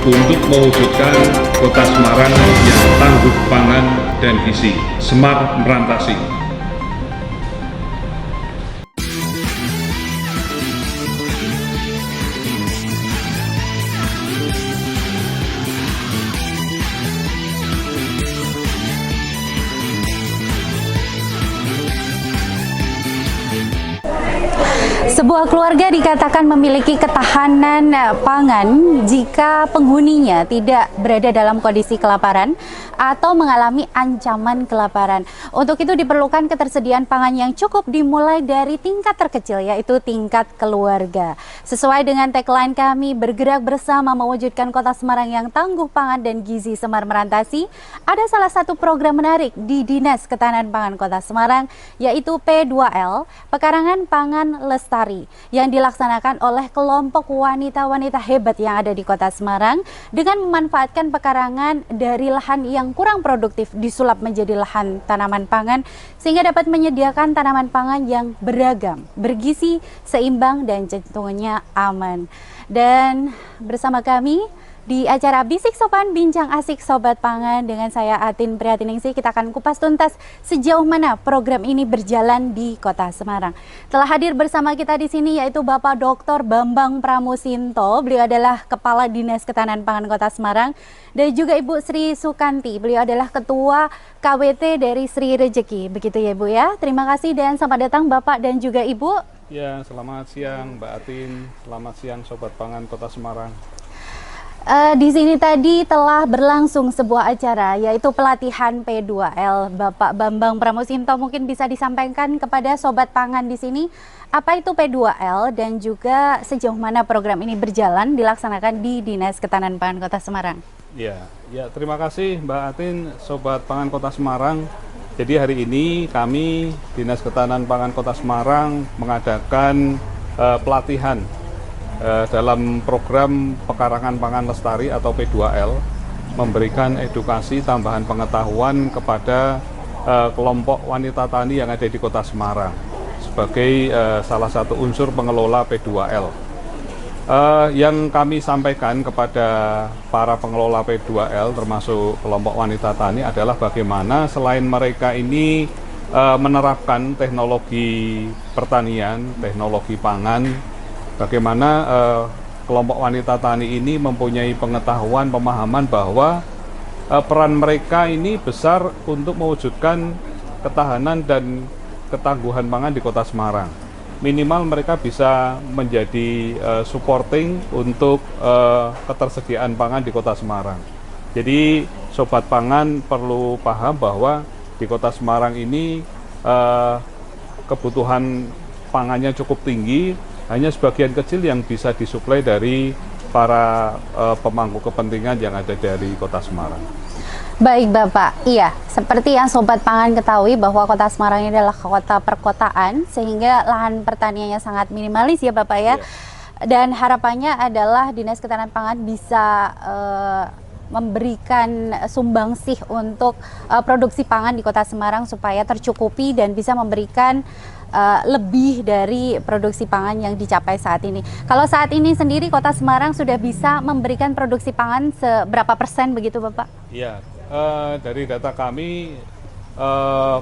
untuk mewujudkan Kota Semarang yang tangguh pangan dan gizi, Semar Merantasi. Sebuah keluarga dikatakan memiliki ketahanan pangan jika penghuninya tidak berada dalam kondisi kelaparan atau mengalami ancaman kelaparan. Untuk itu diperlukan ketersediaan pangan yang cukup dimulai dari tingkat terkecil, yaitu tingkat keluarga. Sesuai dengan tagline kami, bergerak bersama mewujudkan Kota Semarang yang tangguh pangan dan gizi, Semar Merantasi, ada salah satu program menarik di Dinas Ketahanan Pangan Kota Semarang, yaitu P2L, Pekarangan Pangan Lestari, yang dilaksanakan oleh kelompok wanita-wanita hebat yang ada di Kota Semarang dengan memanfaatkan pekarangan dari lahan yang kurang produktif disulap menjadi lahan tanaman pangan sehingga dapat menyediakan tanaman pangan yang beragam, bergizi, seimbang, dan tentunya aman. Dan bersama kami di acara Bisik Sopan Bincang Asik Sobat Pangan dengan saya Atin Priatiningsih, kita akan kupas tuntas sejauh mana program ini berjalan di Kota Semarang. Telah hadir bersama kita di sini yaitu Bapak Dr. Bambang Pramusinto, beliau adalah Kepala Dinas Ketahanan Pangan Kota Semarang, dan juga Ibu Sri Sukanti, beliau adalah Ketua KWT dari Sri Rejeki. Begitu ya Bu ya. Terima kasih dan selamat datang Bapak dan juga Ibu. Ya, selamat siang Mbak Atin, selamat siang Sobat Pangan Kota Semarang. Di sini tadi telah berlangsung sebuah acara yaitu pelatihan P2L. Bapak Bambang Pramusinto mungkin bisa disampaikan kepada Sobat Pangan di sini apa itu P2L dan juga sejauh mana program ini berjalan dilaksanakan di Dinas Ketahanan Pangan Kota Semarang. Ya, terima kasih Mbak Atin, Sobat Pangan Kota Semarang. Jadi hari ini kami Dinas Ketahanan Pangan Kota Semarang mengadakan pelatihan dalam program Pekarangan Pangan Lestari atau P2L, memberikan edukasi tambahan pengetahuan kepada kelompok wanita tani yang ada di Kota Semarang sebagai salah satu unsur pengelola P2L. Yang kami sampaikan kepada para pengelola P2L termasuk kelompok wanita tani adalah bagaimana selain mereka ini menerapkan teknologi pertanian, teknologi pangan, bagaimana kelompok wanita tani ini mempunyai pengetahuan, pemahaman bahwa peran mereka ini besar untuk mewujudkan ketahanan dan ketangguhan pangan di Kota Semarang. Minimal mereka bisa menjadi supporting untuk ketersediaan pangan di Kota Semarang. Jadi Sobat Pangan perlu paham bahwa di Kota Semarang ini kebutuhan pangannya cukup tinggi, hanya sebagian kecil yang bisa disuplai dari para pemangku kepentingan yang ada dari Kota Semarang. Baik Bapak, iya, seperti yang Sobat Pangan ketahui bahwa Kota Semarang ini adalah kota perkotaan sehingga lahan pertaniannya sangat minimalis ya Bapak ya. Dan harapannya adalah Dinas Ketahanan Pangan bisa memberikan sumbangsih untuk produksi pangan di Kota Semarang supaya tercukupi dan bisa memberikan lebih dari produksi pangan yang dicapai saat ini. Kalau saat ini sendiri Kota Semarang sudah bisa memberikan produksi pangan seberapa persen begitu Bapak? Iya, dari data kami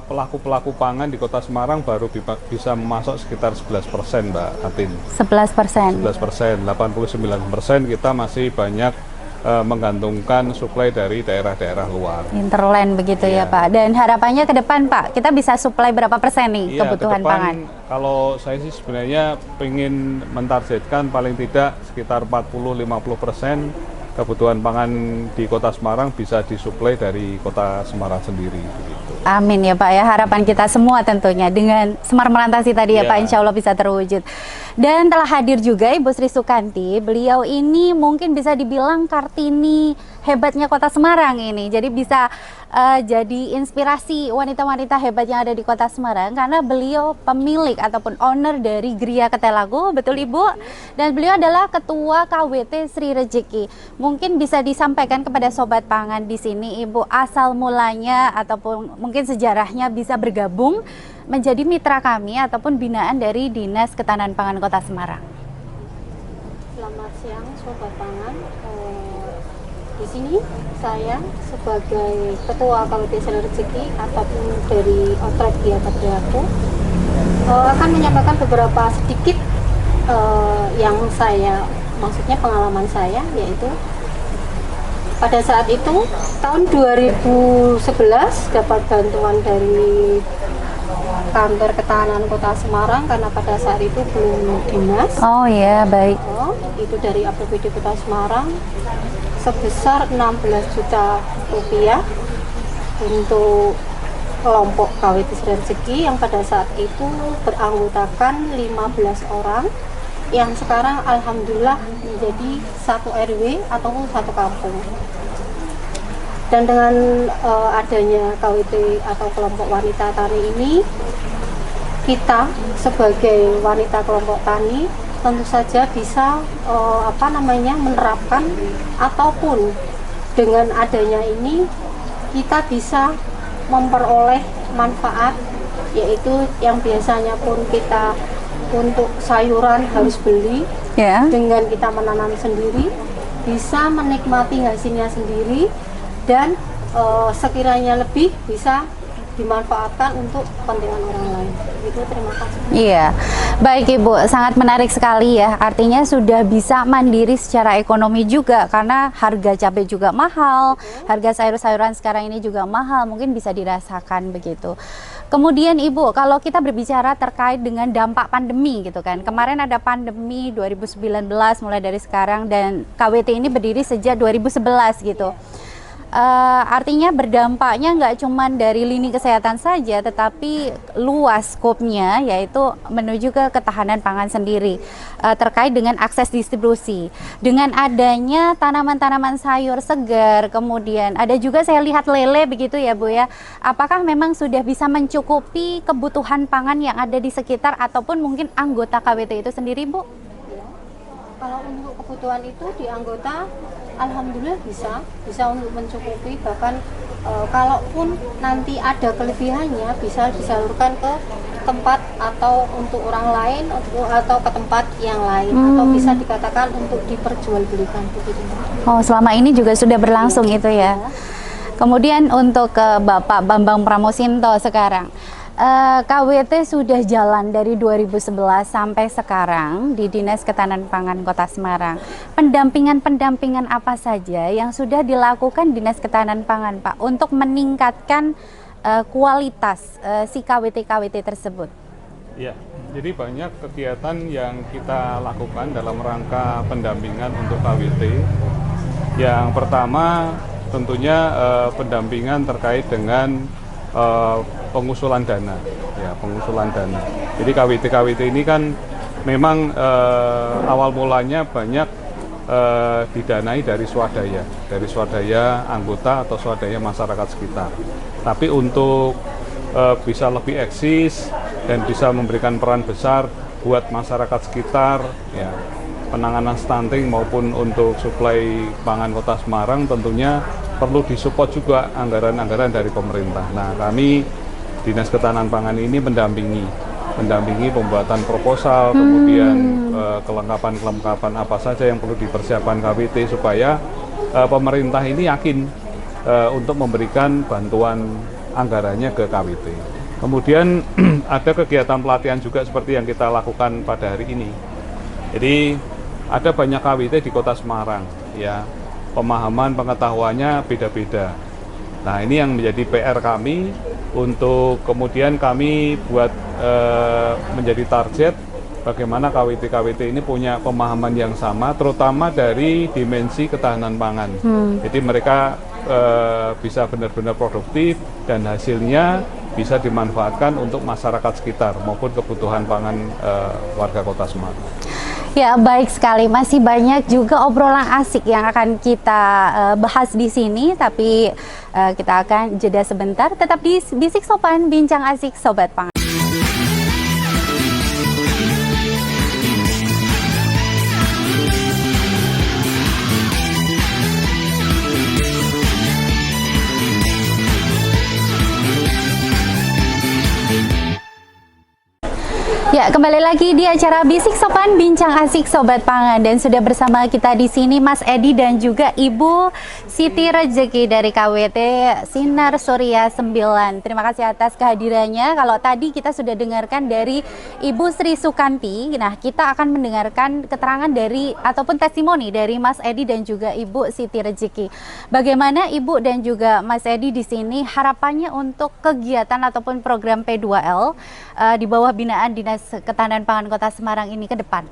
pelaku-pelaku pangan di Kota Semarang baru bisa memasok sekitar 11% Mbak Atin. 11%? 11%, 89% kita masih banyak menggantungkan suplai dari daerah-daerah luar. Interland begitu ya Pak. Dan harapannya ke depan Pak, kita bisa suplai berapa persen nih kebutuhan pangan? Kalau saya sih sebenarnya ingin mentargetkan paling tidak sekitar 40-50% kebutuhan pangan di Kota Semarang bisa disuplai dari Kota Semarang sendiri. Begitu. Amin ya Pak ya, harapan kita semua tentunya dengan Semar Merantasi tadi ya Pak, insya Allah bisa terwujud. Dan telah hadir juga Ibu Sri Sukanti, beliau ini mungkin bisa dibilang Kartini hebatnya Kota Semarang ini, jadi bisa jadi inspirasi wanita-wanita hebat yang ada di Kota Semarang karena beliau pemilik ataupun owner dari Gria Ketelagu, betul Ibu? Dan beliau adalah Ketua KWT Sri Rejeki. Mungkin bisa disampaikan kepada Sobat Pangan di sini Ibu asal mulanya ataupun mungkin sejarahnya bisa bergabung menjadi mitra kami ataupun binaan dari Dinas Ketahanan Pangan Kota Semarang. Selamat siang Sobat Pangan. sini saya sebagai Ketua KWT Seri Rezeki ataupun dari Outlet Gia Patriarko akan menyampaikan beberapa sedikit yang saya, maksudnya pengalaman saya, yaitu pada saat itu tahun 2011 dapat bantuan dari kantor ketahanan Kota Semarang karena pada saat itu belum dinas. Oh ya, baik. Itu dari APBD Kota Semarang sebesar 16 juta rupiah untuk kelompok KWT Seri Rezeki yang pada saat itu beranggotakan 15 orang yang sekarang alhamdulillah menjadi satu RW ataupun satu kampung. Dan dengan adanya KWT atau kelompok wanita tani ini, kita sebagai wanita kelompok tani tentu saja bisa menerapkan ataupun dengan adanya ini kita bisa memperoleh manfaat, yaitu yang biasanya pun kita untuk sayuran harus beli, dengan kita menanam sendiri bisa menikmati hasilnya sendiri dan sekiranya lebih bisa dimanfaatkan untuk kepentingan orang lain. Itu terima kasih. Iya, baik Ibu, sangat menarik sekali ya. Artinya sudah bisa mandiri secara ekonomi juga karena harga cabai juga mahal, harga sayur-sayuran sekarang ini juga mahal, mungkin bisa dirasakan begitu. Kemudian Ibu, kalau kita berbicara terkait dengan dampak pandemi gitu kan, kemarin ada pandemi 2019 mulai dari sekarang dan KWT ini berdiri sejak 2011 gitu. Artinya berdampaknya nggak cuma dari lini kesehatan saja, tetapi luas skopnya, yaitu menuju ke ketahanan pangan sendiri, terkait dengan akses distribusi. Dengan adanya tanaman-tanaman sayur segar, kemudian ada juga saya lihat lele begitu ya Bu ya. Apakah memang sudah bisa mencukupi kebutuhan pangan yang ada di sekitar ataupun mungkin anggota KWT itu sendiri Bu? Kalau untuk kebutuhan itu di anggota, alhamdulillah bisa untuk mencukupi, bahkan kalaupun nanti ada kelebihannya bisa disalurkan ke tempat atau untuk orang lain atau ke tempat yang lain, atau bisa dikatakan untuk diperjualbelikan begitu. Oh, selama ini juga sudah berlangsung itu ya. Kemudian untuk ke Bapak Bambang Pramosinto sekarang. KWT sudah jalan dari 2011 sampai sekarang di Dinas Ketahanan Pangan Kota Semarang. Pendampingan apa saja yang sudah dilakukan Dinas Ketahanan Pangan Pak untuk meningkatkan kualitas si KWT tersebut? Ya, jadi banyak kegiatan yang kita lakukan dalam rangka pendampingan untuk KWT. Yang pertama tentunya pendampingan terkait dengan pengusulan dana, ya pengusulan dana. Jadi KWT ini kan memang awal mulanya banyak didanai dari swadaya anggota atau swadaya masyarakat sekitar. Tapi untuk bisa lebih eksis dan bisa memberikan peran besar buat masyarakat sekitar, ya penanganan stunting maupun untuk suplai pangan Kota Semarang tentunya perlu disupport juga anggaran-anggaran dari pemerintah. Nah, kami Dinas Ketahanan Pangan ini mendampingi pembuatan proposal, kemudian kelengkapan apa saja yang perlu dipersiapkan KWT supaya pemerintah ini yakin untuk memberikan bantuan anggarannya ke KWT. Kemudian ada kegiatan pelatihan juga seperti yang kita lakukan pada hari ini. Jadi ada banyak KWT di Kota Semarang, ya. Pemahaman pengetahuannya beda-beda. Nah, ini yang menjadi PR kami untuk kemudian kami buat menjadi target bagaimana KWT ini punya pemahaman yang sama, terutama dari dimensi ketahanan pangan. Jadi mereka bisa benar-benar produktif dan hasilnya bisa dimanfaatkan untuk masyarakat sekitar maupun kebutuhan pangan warga Kota Semarang. Ya, baik sekali. Masih banyak juga obrolan asik yang akan kita bahas di sini, tapi kita akan jeda sebentar. Tetap di Bisik Sopan, bincang asik Sobat Pangan. Ya, Ya, kembali lagi di acara Bisik Sopan Bincang Asik Sobat Pangan, dan sudah bersama kita di sini Mas Edi dan juga Ibu Siti Rezeki dari KWT Sinar Surya 9. Terima kasih atas kehadirannya. Kalau tadi kita sudah dengarkan dari Ibu Sri Sukanti, nah kita akan mendengarkan keterangan dari ataupun testimoni dari Mas Edi dan juga Ibu Siti Rezeki. Bagaimana Ibu dan juga Mas Edi di sini harapannya untuk kegiatan ataupun program P2L di bawah binaan Dinas Ketahanan Pangan Kota Semarang ini ke depan.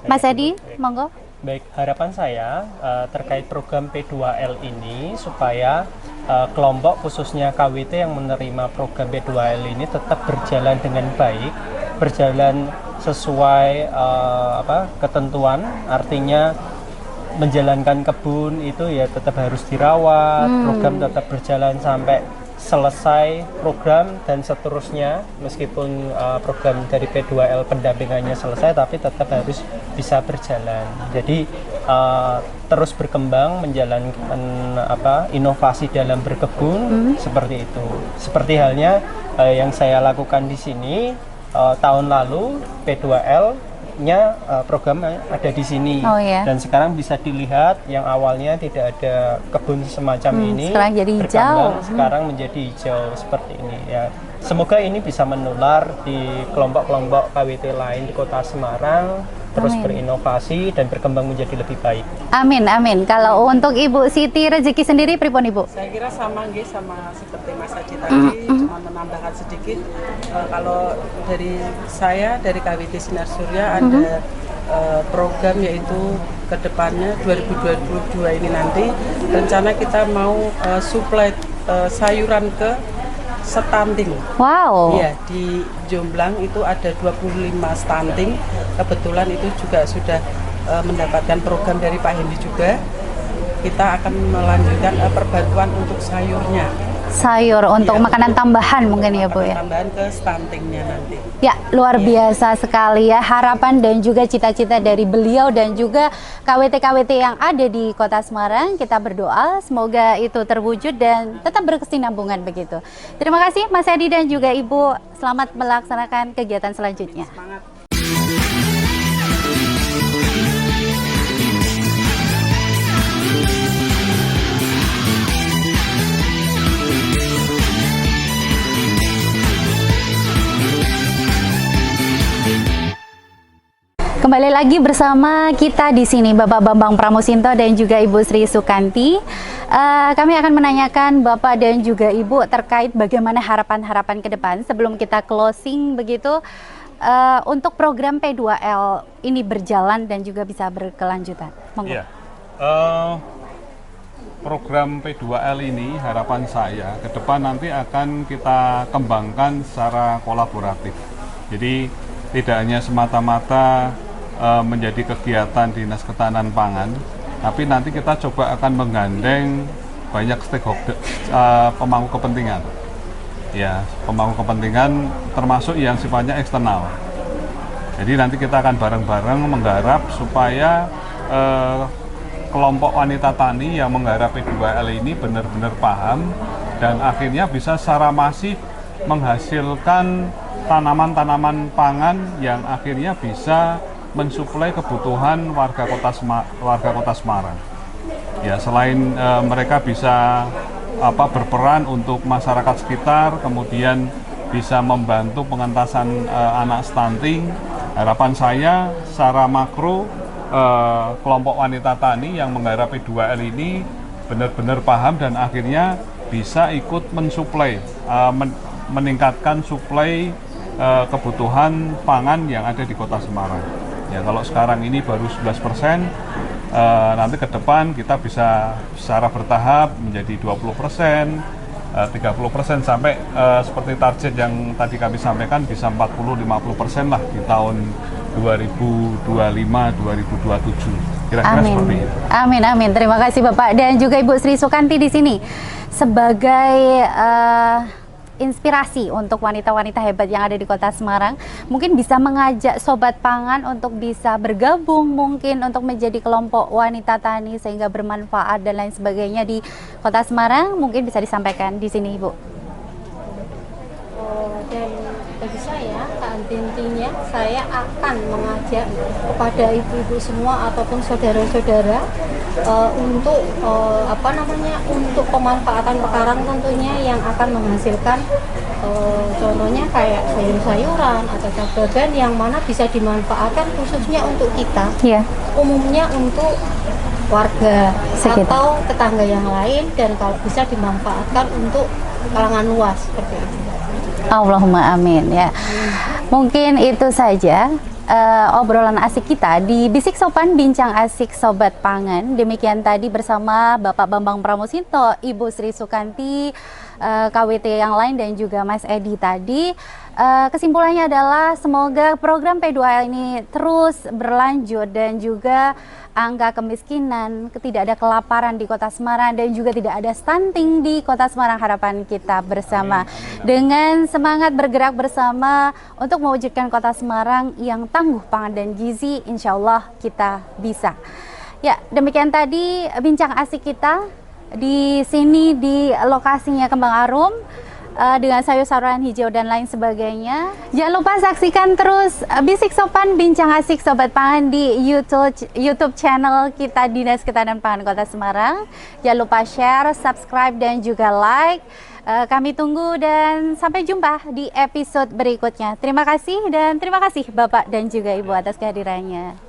Mas Edi, monggo. Baik, harapan saya terkait program P2L ini supaya kelompok khususnya KWT yang menerima program P2L ini tetap berjalan dengan baik, berjalan sesuai ketentuan, artinya menjalankan kebun itu ya tetap harus dirawat, program tetap berjalan sampai selesai program dan seterusnya, meskipun program dari P2L pendampingannya selesai tapi tetap harus bisa berjalan. Jadi terus berkembang menjalankan inovasi dalam berkebun seperti itu. Seperti halnya yang saya lakukan di sini tahun lalu P2L program ada di sini, dan sekarang bisa dilihat yang awalnya tidak ada kebun semacam ini sekarang jadi hijau, sekarang menjadi hijau seperti ini ya. Semoga ini bisa menular di kelompok-kelompok KWT lain di Kota Semarang, terus berinovasi dan berkembang menjadi lebih baik. Amin, amin. Kalau untuk Ibu Siti Rezeki sendiri, pripun Ibu? Saya kira sama seperti Mas Haji tadi, cuma menambahkan sedikit. Kalau dari saya, dari KWT Sinar Surya ada program, yaitu kedepannya 2022 ini nanti rencana kita mau suplai sayuran ke stunting. Wow. Iya, di Jomblang itu ada 25 stunting. Kebetulan itu juga sudah mendapatkan program dari Pak Hendi juga. Kita akan melanjutkan perbantuan untuk sayurnya. Sayur untuk makanan tambahan mungkin ya Bu ya. Tambahan ke stuntingnya nanti. Ya, luar biasa sekali ya harapan dan juga cita-cita dari beliau dan juga KWT-KWT yang ada di Kota Semarang. Kita berdoa semoga itu terwujud dan tetap berkesinambungan begitu. Terima kasih Mas Edi dan juga Ibu. Selamat melaksanakan kegiatan selanjutnya. Semangat. Kembali lagi bersama kita di sini Bapak Bambang Pramusinto dan juga Ibu Sri Sukanti. Kami akan menanyakan Bapak dan juga Ibu terkait bagaimana harapan-harapan ke depan sebelum kita closing begitu, untuk program P2L ini berjalan dan juga bisa berkelanjutan. Monggo. Iya. Program P2L ini harapan saya ke depan nanti akan kita kembangkan secara kolaboratif. Jadi tidak hanya semata-mata menjadi kegiatan Dinas Ketahanan Pangan, tapi nanti kita coba akan menggandeng banyak stakeholder, pemangku kepentingan. Ya, pemangku kepentingan termasuk yang sifatnya eksternal. Jadi nanti kita akan bareng-bareng menggarap supaya kelompok wanita tani yang menggarap P2L ini benar-benar paham dan akhirnya bisa secara masif menghasilkan tanaman-tanaman pangan yang akhirnya bisa mensuplai kebutuhan warga Kota Semarang. Ya, selain mereka bisa berperan untuk masyarakat sekitar, kemudian bisa membantu pengentasan anak stunting. Harapan saya secara makro kelompok wanita tani yang menggarap P2L ini benar-benar paham dan akhirnya bisa ikut mensuplai, meningkatkan suplai kebutuhan pangan yang ada di Kota Semarang. Ya, kalau sekarang ini baru 11%, nanti ke depan kita bisa secara bertahap menjadi 20%, 30% sampai seperti target yang tadi kami sampaikan bisa 40-50% lah di tahun 2025-2027. Kira-kira seperti itu. Amin, amin. Terima kasih Bapak dan juga Ibu Sri Sukanti di sini sebagai inspirasi untuk wanita-wanita hebat yang ada di Kota Semarang. Mungkin bisa mengajak Sobat Pangan untuk bisa bergabung, mungkin untuk menjadi kelompok wanita tani sehingga bermanfaat dan lain sebagainya di Kota Semarang. Mungkin bisa disampaikan di sini Ibu. Dan bagi saya intinya saya akan mengajak kepada ibu-ibu semua ataupun saudara-saudara untuk untuk pemanfaatan pekarang tentunya yang akan menghasilkan contohnya kayak sayur-sayuran atau dagangan yang mana bisa dimanfaatkan khususnya untuk kita, Iya. umumnya untuk warga Sekitar. atau tetangga yang lain, dan kalau bisa dimanfaatkan untuk kalangan luas seperti itu. Allahumma amin ya. Mungkin itu saja obrolan asik kita di Bisik Sopan Bincang Asik Sobat Pangan. Demikian tadi bersama Bapak Bambang Pramusinto, Ibu Sri Sukanti, KWT yang lain dan juga Mas Edi tadi. Kesimpulannya adalah semoga program P2L ini terus berlanjut dan juga angka kemiskinan, tidak ada kelaparan di Kota Semarang dan juga tidak ada stunting di Kota Semarang. Harapan kita bersama dengan semangat bergerak bersama untuk mewujudkan Kota Semarang yang tangguh pangan dan gizi, insya Allah kita bisa. Ya, demikian tadi bincang asik kita di sini di lokasinya Kembang Arum dengan sayur-sayuran hijau dan lain sebagainya. Jangan lupa saksikan terus Bisik Sopan Bincang Asik Sobat Pangan di YouTube channel kita Dinas Ketahanan Pangan Kota Semarang. Jangan lupa share, subscribe dan juga like. Kami tunggu dan sampai jumpa di episode berikutnya. Terima kasih dan terima kasih Bapak dan juga Ibu atas kehadirannya.